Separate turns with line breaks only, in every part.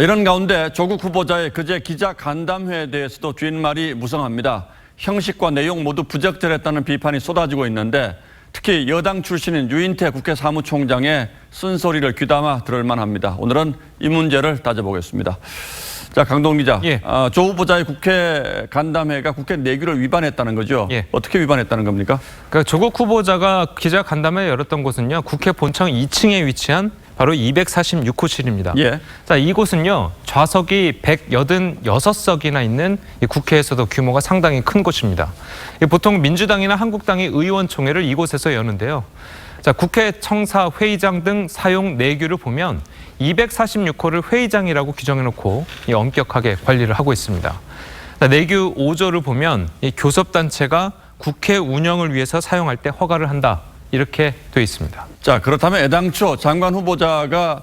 이런 가운데 조국 후보자의 그제 기자 간담회에 대해서도 뒷말이 무성합니다. 형식과 내용 모두 부적절했다는 비판이 쏟아지고 있는데 특히 여당 출신인 유인태 국회 사무총장의 쓴소리를 귀담아 들을 만합니다. 오늘은 이 문제를 따져보겠습니다. 자, 강동원 기자.
예.
조 후보자의 국회 간담회가 국회 내규를 위반했다는 거죠?
예.
어떻게 위반했다는 겁니까?
그러니까 조국 후보자가 기자 간담회 열었던 곳은요, 국회 본청 2층에 위치한 바로 246호실입니다.
예.
자, 이곳은요, 좌석이 186석이나 있는 이 국회에서도 규모가 상당히 큰 곳입니다. 보통 민주당이나 한국당의 의원총회를 이곳에서 여는데요. 자, 국회 청사 회의장 등 사용 내규를 보면 246호를 회의장이라고 규정해놓고 엄격하게 관리를 하고 있습니다. 자, 내규 5조를 보면 이 교섭단체가 국회 운영을 위해서 사용할 때 허가를 한다. 이렇게 돼 있습니다.
자, 그렇다면 애당초 장관 후보자가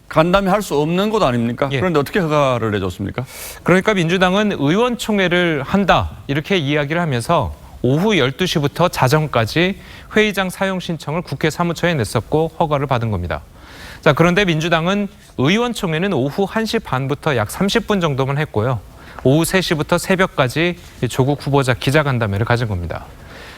간담회 할 수 없는 곳 아닙니까?
예.
그런데 어떻게 허가를 내줬습니까?
그러니까 민주당은 의원총회를 한다. 이렇게 이야기를 하면서 오후 12시부터 자정까지 회의장 사용 신청을 국회 사무처에 냈었고 허가를 받은 겁니다. 자, 그런데 민주당은 의원총회는 오후 1시 반부터 약 30분 정도만 했고요. 오후 3시부터 새벽까지 조국 후보자 기자간담회를 가진 겁니다.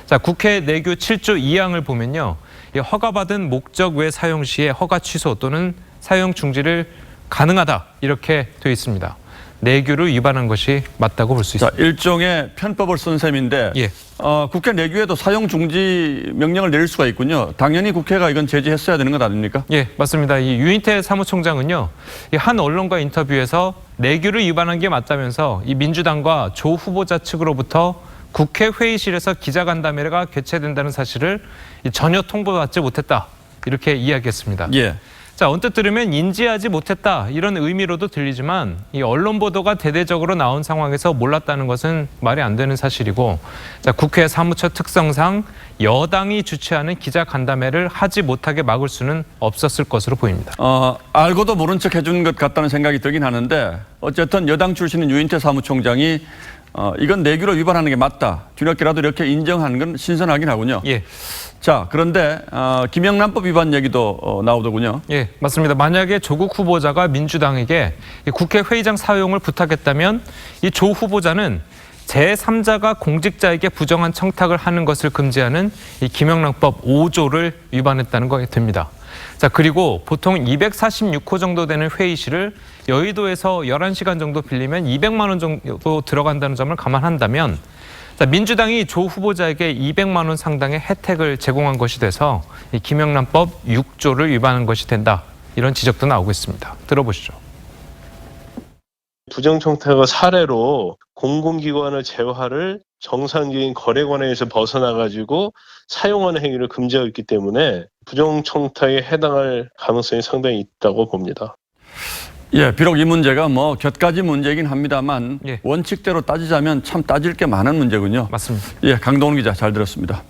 자, 국회 내규 7조 2항을 보면요. 허가받은 목적 외 사용 시에 허가 취소 또는 사용 중지를 가능하다. 이렇게 되어 있습니다. 내규를 위반한 것이 맞다고 볼 수 있습니다.
자, 일종의 편법을 쓴 셈인데
예.
국회 내규에도 사용 중지 명령을 내릴 수가 있군요. 당연히 국회가 이건 제지했어야 되는 것 아닙니까?
예, 맞습니다. 이 유인태 사무총장은요, 한 언론과 인터뷰에서 내규를 위반한 게 맞다면서 이 민주당과 조 후보자 측으로부터 국회 회의실에서 기자간담회가 개최된다는 사실을 전혀 통보받지 못했다. 이렇게 이야기했습니다.
예.
자, 언뜻 들으면 인지하지 못했다. 이런 의미로도 들리지만 이 언론 보도가 대대적으로 나온 상황에서 몰랐다는 것은 말이 안 되는 사실이고, 자, 국회 사무처 특성상 여당이 주최하는 기자간담회를 하지 못하게 막을 수는 없었을 것으로 보입니다.
알고도 모른 척 해준 것 같다는 생각이 들긴 하는데 어쨌든 여당 출신인 유인태 사무총장이 이건 내규를 위반하는 게 맞다. 뒤늦게라도 이렇게 인정하는 건 신선하긴 하군요.
예.
자, 그런데 김영란법 위반 얘기도 나오더군요.
예, 맞습니다. 만약에 조국 후보자가 민주당에게 국회 회의장 사용을 부탁했다면 이 조 후보자는 제3자가 공직자에게 부정한 청탁을 하는 것을 금지하는 이 김영란법 5조를 위반했다는 것이 됩니다. 자, 그리고 보통 246호 정도 되는 회의실을 여의도에서 11시간 정도 빌리면 200만 원 정도 들어간다는 점을 감안한다면, 자, 민주당이 조 후보자에게 200만 원 상당의 혜택을 제공한 것이 돼서 이 김영란법 6조를 위반한 것이 된다. 이런 지적도 나오고 있습니다. 들어보시죠.
부정청탁의 사례로 공공기관의 재화를 정상적인 거래관행에서 벗어나가지고 사용하는 행위를 금지하고 있기 때문에 부정청탁에 해당할 가능성이 상당히 있다고 봅니다.
예, 비록 이 문제가 곁가지 문제이긴 합니다만
예.
원칙대로 따지자면 참 따질 게 많은 문제군요.
맞습니다.
예, 강동원 기자 잘 들었습니다.